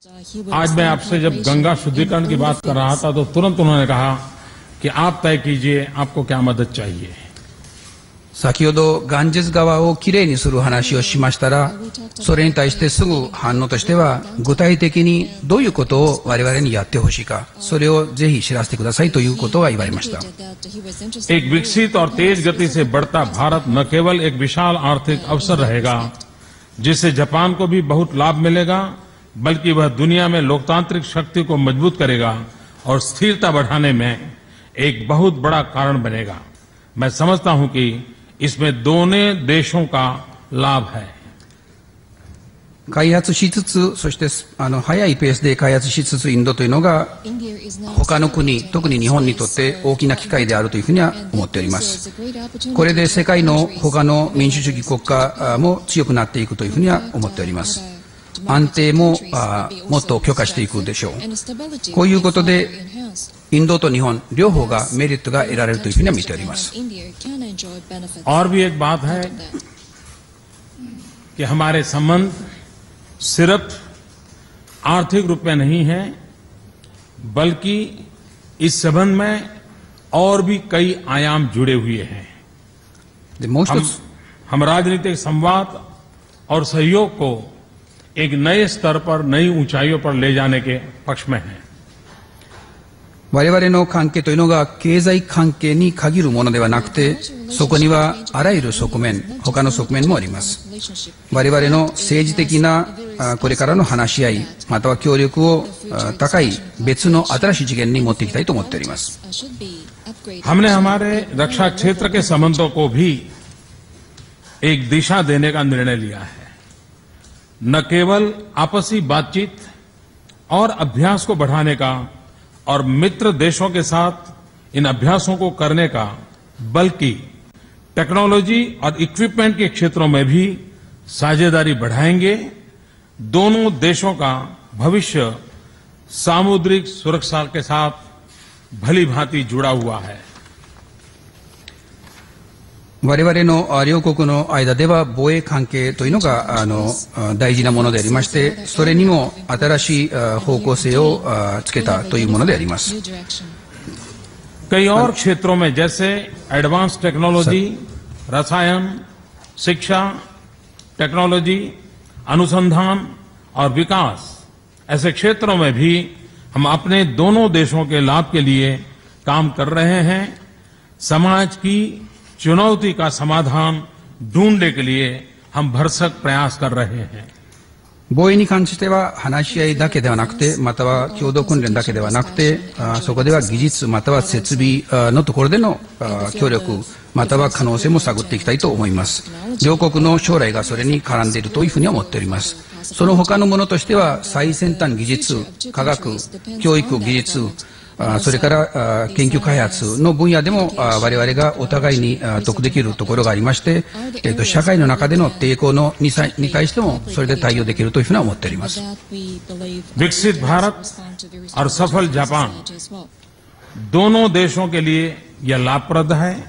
आज मैं आपसे जब गंगा शुद्धिकरण की बात कर रहा था तो तुरंत उन्होंने कहा कि आप तय कीजिए आपको क्या मदद चाहिए। 先ほどガンジェス川をきれいにする話をしましたら、それに対してすぐ反応としては、具体的にどういうことを我々にやってほしいか、それをぜひ知らせてくださいということが言われました。एक विकसित और तेज गति से बढ़ता भारत न केवल एक विशाल आर्थिक अवसर रहेगा जिससे जापान को भी बहुत लाभ मिलेगा, बल्कि वह दुनिया में लोकतांत्रिक शक्ति को मजबूत करेगा और स्थिरता बढ़ाने में एक बहुत बड़ा कारण बनेगा। मैं समझता हूं कि इसमें दोनों देशों का लाभ है। 開発しつつ、そして早いペースで開発しつつインドというのが他の国、特に日本にとって大きな機会であるというふうには思っております。これで世界の他の民主主義国家も強くなっていくというふうには思っております。安定ももっと強化していくでしょう。こういうことでインドと日本両方がメリットが得られるというふうには見ております。और भी एक बात है कि हमारे संबंध सिर्फ आर्थिक रूप में नहीं है, बल्कि इस संबंध में और भी कई आयाम जुड़े हुए हैं। हम राजनीतिक संवाद और सहयोग को एक नए स्तर पर, नई ऊंचाइयों पर ले जाने के पक्ष में हैं। 我々の関係というのが経済関係に限るものではなくて、そこにはあらゆる側面、他の側面もあります。我々の政治的なこれからの話し合い、または協力を高い別の新しい次元に持っていきたいと思っております。हमने हमारे रक्षा क्षेत्र के संबंधों को भी एक दिशा देने का निर्णय लिया है। न केवल आपसी बातचीत और अभ्यास को बढ़ाने का और मित्र देशों के साथ इन अभ्यासों को करने का, बल्कि टेक्नोलॉजी और इक्विपमेंट के क्षेत्रों में भी साझेदारी बढ़ाएंगे। दोनों देशों का भविष्य सामुद्रिक सुरक्षा के साथ भली भांति जुड़ा हुआ है। 我々の両国の間では防衛関係というのが大事なものでありまして、それにも新しい方向性をつけたというものであります。कई और क्षेत्रों में जैसे एडवांस टेक्नोलॉजी, रसायन, शिक्षा, टेक्नोलॉजी, अनुसंधान और विकास, ऐसे क्षेत्रों में भी हम अपने दोनों देशों के लाभ के लिए काम कर रहे हैं। समाज की चुनौती का समाधान ढूंढने के लिए हम भरसक प्रयास कर रहे हैं। 防衛に関しては話し合いだけではなくて、または共同訓練だけではなくて、そこでは技術または設備のところでの協力または可能性も探っていきたいと思います。両国の将来がそれに絡んでいるというふうに思っております。その他のものとしては最先端技術、科学、教育技術、それから研究開発の分野でも我々がお互いに得できるところがありまして、社会の中での抵抗に対してもそれで対応できるというふうに思っております。विकसित भारत और सफल जापान दोनों देशों के लिए यह लाभप्रद है,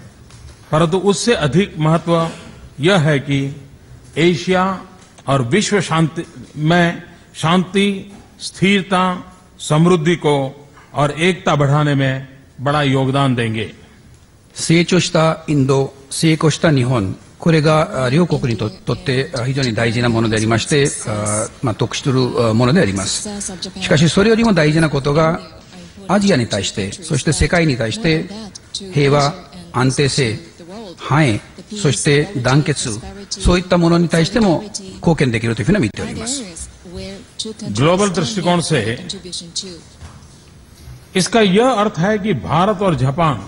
परंतु उससे अधिक महत्व यह है कि एशिया और विश्व शांति में शांति, स्थिरता, समृद्धि को और एकता बढ़ाने में बड़ा योगदान देंगे। 成長したインド、成功した日本、これが両国にとって非常に大事なものでありまして、得するものであります。しかしそれよりも大事なことがアジアに対して、そして世界に対して平和、安定性、繁栄、そして団結、そういったものに対しても貢献できるというふうに見ております。ग्लोबल दृष्टिकोण से इसका यह अर्थ है कि भारत और जापान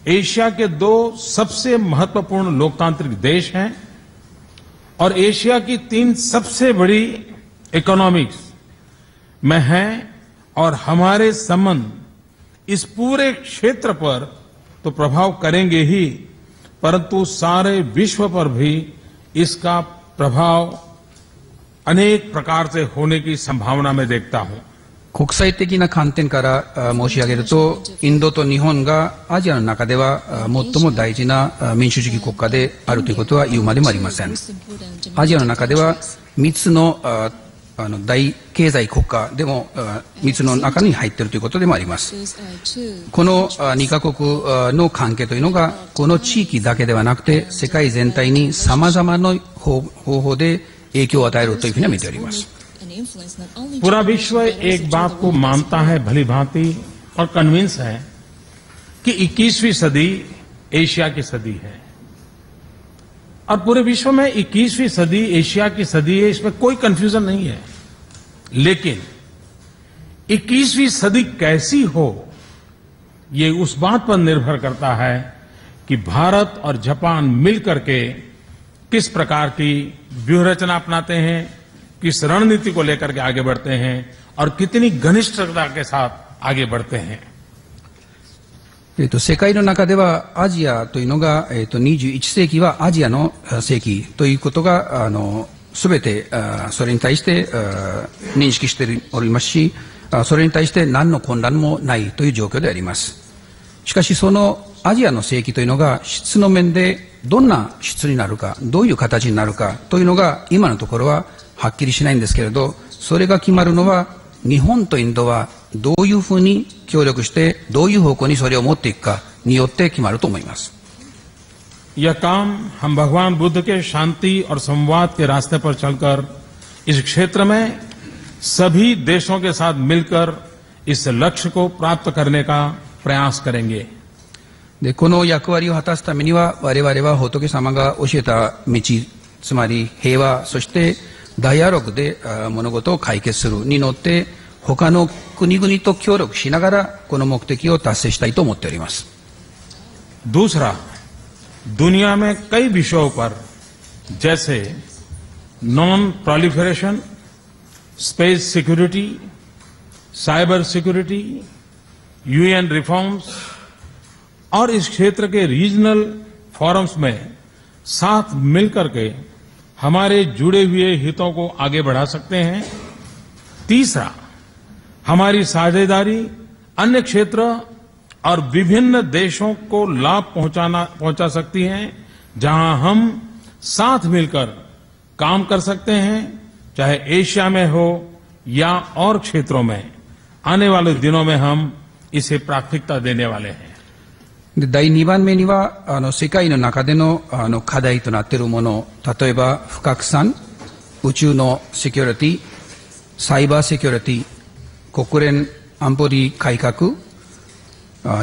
एशिया के दो सबसे महत्वपूर्ण लोकतांत्रिक देश हैं और एशिया की 3 सबसे बड़ी इकोनॉमिक्स में हैं, और हमारे संबंध इस पूरे क्षेत्र पर तो प्रभाव करेंगे ही, परंतु सारे विश्व पर भी इसका प्रभाव अनेक प्रकार से होने की संभावना मैं देखता हूं। 国際的な観点から申し上げると、インドと日本がアジアの中では最も大事な民主主義国家であるということは言うまでもありません。アジアの中では3つの大経済国家でも密の中に入っているということでもあります。この2カ国の関係というのがこの地域だけではなくて世界全体に様々な方法で影響を与えるというふうに見ております。पूरा विश्व एक बात को मानता है भली भांति और कन्विंस है कि 21वीं सदी एशिया की सदी है और पूरे विश्व में 21वीं सदी एशिया की सदी है, इसमें कोई कंफ्यूजन नहीं है। लेकिन 21वीं सदी कैसी हो ये उस बात पर निर्भर करता है कि भारत और जापान मिलकर के किस प्रकार की व्यूहरचना अपनाते हैं, किस रणनीति को लेकर के आगे बढ़ते हैं और कितनी घनिष्ठता के साथ आगे बढ़ते हैं। 世界の中ではアジアというのが、21世紀はアジアの世紀ということがすべてそれに対して認識しておりますし、それに対して何の混乱もないという状況であります。しかしそのアジアの世紀というのが質の面でどんな質になるか、どういう形になるかというのが今のところははっきりしないんですけれど、それが決まるのは日本とインドはどういうふうに協力してどういう方向にそれを持っていくかによって決まると思います。यह काम हम भगवान बुद्ध के शांति और संवाद के रास्ते पर चलकर इस क्षेत्र में सभी देशों के साथ मिलकर इस लक्ष्य को प्राप्त करने का प्रयास करेंगे। でこの役割を果たすためには我々は仏様が教えた道、つまり平和、そしてダイアログで物事を解決するに乗って他の国々と協力しながらこの目的を達成したいと思っております。दूसरा, दुनिया में कई विषयों पर जैसे non proliferation, space security, cyber security, UN reforms और इस क्षेत्र के रीजनल फोरम्स में साथ मिलकर के हमारे जुड़े हुए हितों को आगे बढ़ा सकते हैं। तीसरा, हमारी साझेदारी अन्य क्षेत्र और विभिन्न देशों को लाभ पहुंचा सकती है, जहां हम साथ मिलकर काम कर सकते हैं, चाहे एशिया में हो या और क्षेत्रों में। आने वाले दिनों में हम इसे प्राथमिकता देने वाले हैं। で第2番目には世界の中での課題となっているもの、例えば不拡散、宇宙のセキュリティ、サイバーセキュリティ、国連安保理改革、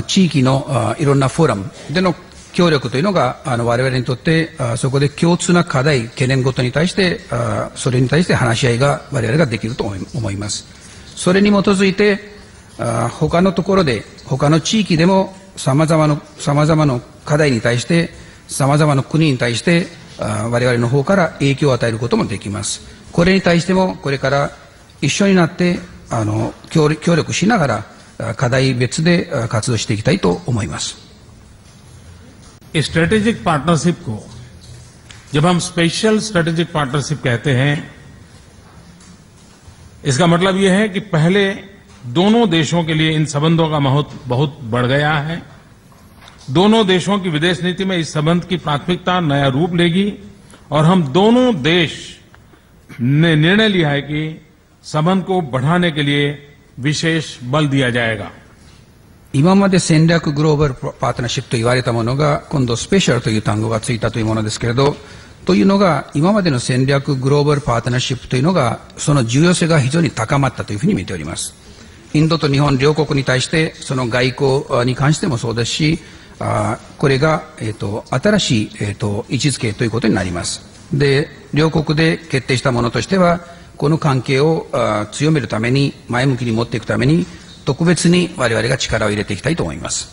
地域のいろんなフォーラムでの協力というのが我々にとってそこで共通な課題、懸念ごとに対してそれに対して話し合いが我々ができると思います。それに基づいて他のところで他の地域でも様々な課題に対して様々な国に対して我々の方から影響を与えることもできます。これに対してもこれから一緒になって協力しながら課題別で活動していきたいと思います。स्ट्रेटेजिक पार्टनरशिप को जब हम स्पेशल स्ट्रेटेजिक पार्टनरशिप कहते हैं, इसका मतलब यह है कि पहले दोनों देशों के लिए इन संबंधों का महत्व बहुत बढ़ गया है। दोनों देशों की विदेश नीति में इस संबंध की प्राथमिकता नया रूप लेगी और हम दोनों देश ने निर्णय लिया है कि संबंध को बढ़ाने के लिए विशेष बल दिया जाएगा। 今まで戦略グローバルパートナーシップと言われたものが今度スペシャルという単語がついたというものですけれど、というのが今までの戦略グローバルパートナーシップというのがその重要性が非常に高まったというふうに見ております。インドと日本両国に対してその外交に関してもそうですし、これが、新しい、位置づけということになります。で、両国で決定したものとしてはこの関係を強めるために前向きに持っていくために特別に我々が力を入れていきたいと思います。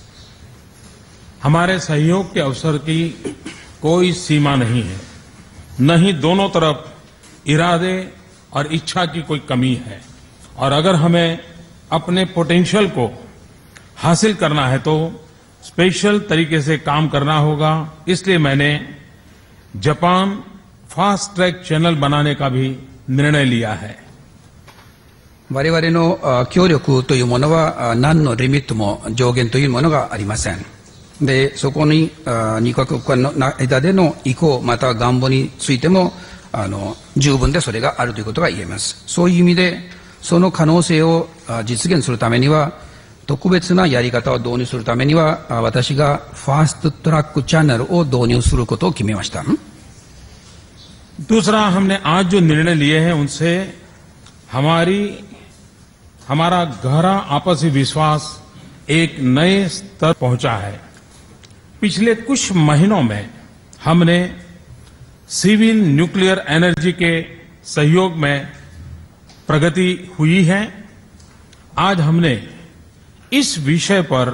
हमारे सहयोग के अवसर की कोई सीमा नहीं है, न ही दोनों तरफ इरादे और इच्छा की कोई कमी है। और अगर हमें अपने पोटेंशियल को हासिल करना है तो स्पेशल तरीके से काम करना होगा। इसलिए मैंने जापान फास्ट ट्रैक चैनल बनाने का भी निर्णय लिया है। 我々の協力というものは何のリミットも上限というものがありません。で、そこに2カ国の間での意向または願望についても十分でそれがあるということが言えます。そういう意味で、その可能性を実現するためには、特別なやり方を導入するためには、私がファーストトラックチャンネルを導入することを決めました。दूसरा, हमने आज जो निर्णय लिए हैं उनसे हमारा गहरा आपसी विश्वास एक नए स्तर पहुंचा है। पिछले कुछ महीनों में हमने सिविल न्यूक्लियर एनर्जी के सहयोग में प्रगति हुई है। आज हमने इस विषय पर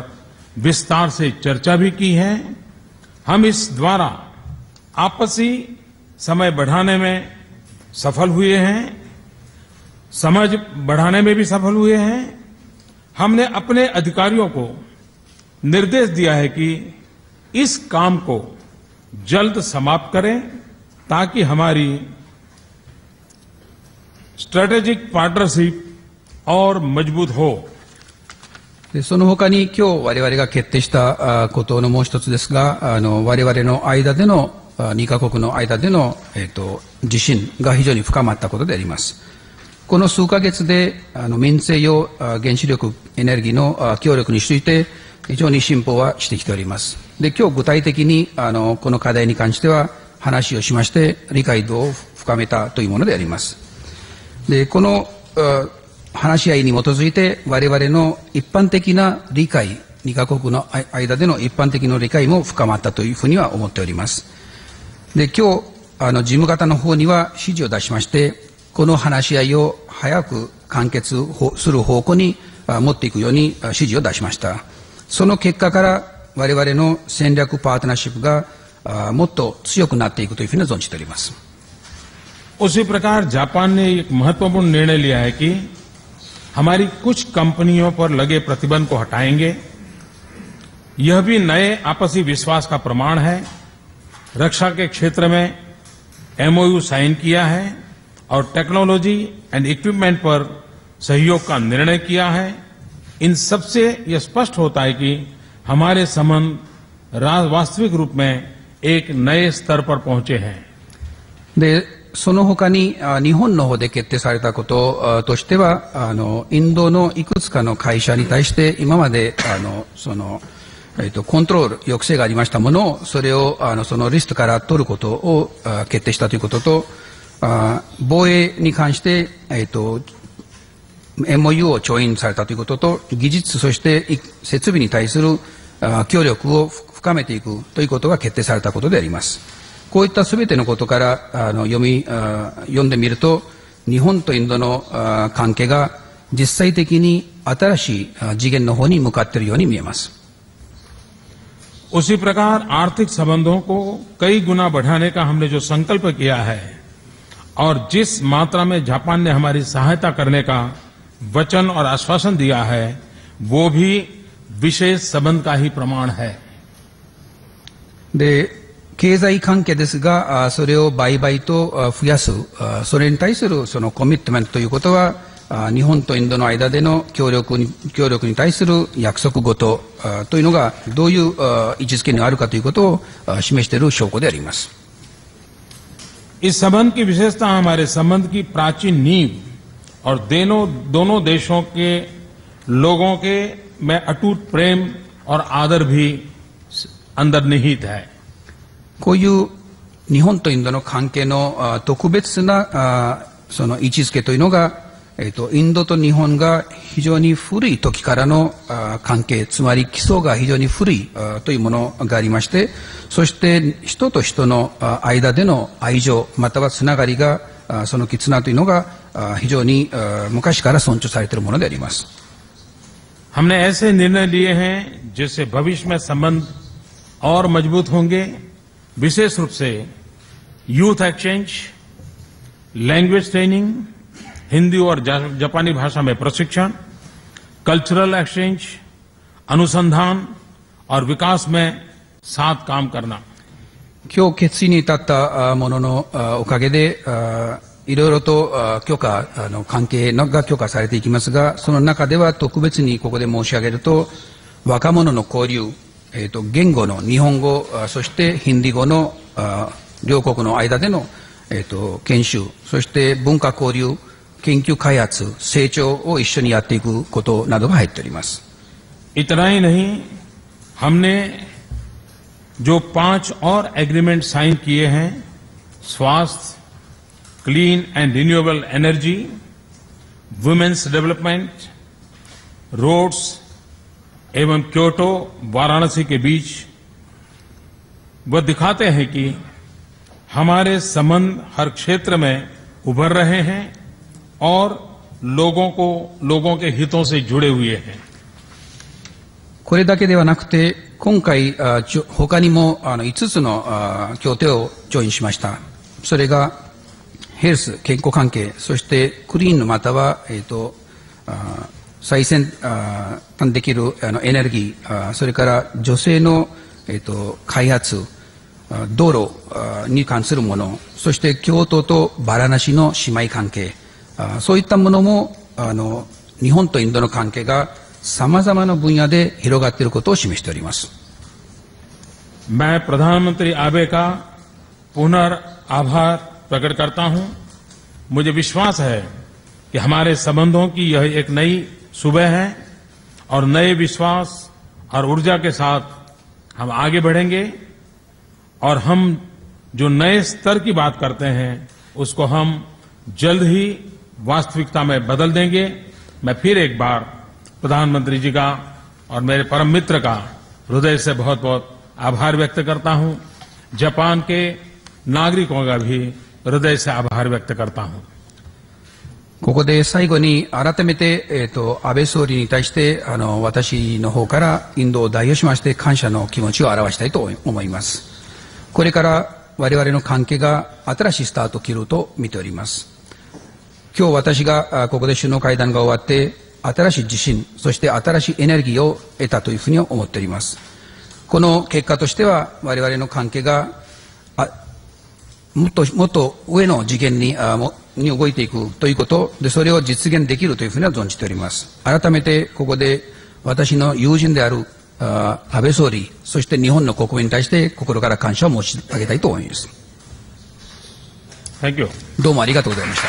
विस्तार से चर्चा भी की है। हम इस द्वारा आपसी समय बढ़ाने में सफल हुए हैं, समझ बढ़ाने में भी सफल हुए हैं। हमने अपने अधिकारियों को निर्देश दिया है कि इस काम को जल्द समाप्त करें ताकि हमारी स्ट्रेटेजिक पार्टनरशिप और मजबूत हो। その他に今日我々が決定したことのもう一つですが、我々の間での2カ国の間での、自信が非常に深まったことであります。この数ヶ月で民生用原子力エネルギーの協力について非常に進歩はしてきております。で、今日具体的にこの課題に関しては話をしまして理解度を深めたというものであります。で、この話し合いに基づいて我々の一般的な理解、2カ国の間での一般的な理解も深まったというふうには思っております。で、今日事務方の方には指示を出しまして、この話し合いを早く完結する方向に持っていくように指示を出しました。その結果から我々の戦略パートナーシップがもっと強くなっていくというふうに存じております。उसी प्रकार जापान ने एक महत्वपूर्ण निर्णय लिया है कि हमारी कुछ कंपनियों पर लगे प्रतिबंध को हटाएंगे। यह भी नए आपसी विश्वास का प्रमाण है। रक्षा के क्षेत्र में एमओयू साइन किया है और टेक्नोलॉजी एंड इक्विपमेंट पर सहयोग का निर्णय किया है। इन सबसे यह स्पष्ट होता है कि हमारे संबंध वास्तविक रूप में एक नए स्तर पर पहुंचे हैं। で、その他に日本の方で決定されたこととしては、インドのいくつかの会社に対して今までコントロール抑制がありましたものを、それをそのリストから取ることを決定したということと、防衛に関して、MOU を調印されたということと、技術そして設備に対する協力を深めていくということが決定されたことであります。こういったすべてのことから読んでみると、日本とインドの関係が実際的に新しい次元の方に向かっているように見えます。उसी प्रकार आर्थिक संबंधों को कई गुना बढ़ाने का हमने जो संकल्प किया है और जिस मात्रा में जापान ने हमारी सहायता करने का वचन और आश्वासन दिया है, वो भी विशेष संबंध का ही प्रमाण है। で、経済関係ですが、それを倍々と増やす、それに対するそのコミットメントということは、日本とインドの間での協力に対する約束事というのがどういう位置づけにあるかということを示している証拠であります。इस संबंध की विशेषता हमारे संबंध की प्राचीन नींव और दोनों देशों के लोगों के में अटूट प्रेम और आदर भी अंदर निहित है। こういう日本とインドの関係の特別なその位置づけというのが、インドと日本が非常に古い時からの関係、つまり基礎が非常に古いというものがありまして、そして人と人の間での愛情またはつながりが、その絆というのが非常に昔から尊重されているものであります。हमने ऐसे निर्णय लिए हैं जिससे भविष्य में संबंध और मजबूत होंगे। विशेष रूप से youth exchange, language training, Hindi और जापानी भाषा में प्रशिक्षण, कल्चरल एक्सचेंज, अनुसंधान और विकास में साथ काम करना। 今日決意に至ったもののおかげでいろいろと関係が強化されていきますが、その中では特別にここで申し上げると、若者の交流、言語の日本語、そしてヒンディー語の両国の間での研修、そして文化交流、研究開発、成長を一緒にやっていくことなどが入っております。इतना ही नहीं, हमने जो 5 और एग्रीमेंट साइन किए हैं, स्वास्थ्य, clean and renewable energy, women's development, roads एवं क्योटो वाराणसी के बीच, वह दिखाते हैं कि हमारे संबंध हर क्षेत्र में उभर रहे हैं और लोगों के हितों से जुड़े हुए हैं। これだけではなくて、今回、他にも5つの協定を調印しました。それが、ヘルス、健康関係、そしてクリーンまたは、再生産できるエネルギー、それから女性の、開発、道路に関するもの、そして京都とバラナシの姉妹関係、そういったものも日本とインドの関係が様々な分野で広がっていることを示しております。मैं प्रधानमंत्री आबे का पुनर्आभार प्रकट करता हूं। मुझे विश्वास है कि हमारे संबंधों की यह एक नई सुबह है और नए विश्वास और ऊर्जा के साथ हम आगे बढ़ेंगे और हम जो नए स्तर की बात करते हैं उसको हम जल्द ही वास्तविकता में बदल देंगे। मैं फिर एक बार प्रधानमंत्री जी का और मेरे परम मित्र का हृदय से बहुत बहुत आभार व्यक्त करता हूं। जापान के नागरिकों का भी हृदय से आभार व्यक्त करता हूं। ここで最後に改めて、安倍総理に対して私の方からインドを代表しまして感謝の気持ちを表したいと思います。これから我々の関係が新しいスタートを切ると見ております。今日私がここで首脳会談が終わって新しい自信、そして新しいエネルギーを得たというふうに思っております。この結果としては我々の関係がもっと上の次元に動いていくということで、それを実現できるというふうには存じております。改めてここで私の友人である安倍総理、そして日本の国民に対して心から感謝を申し上げたいと思います。Thank you. どうもありがとうございました。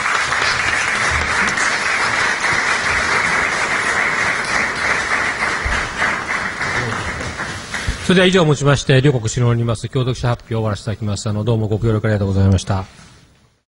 それでは以上をもちまして、両国首脳によります共同記者発表を終わらせていただきます。どうもご協力ありがとうございました。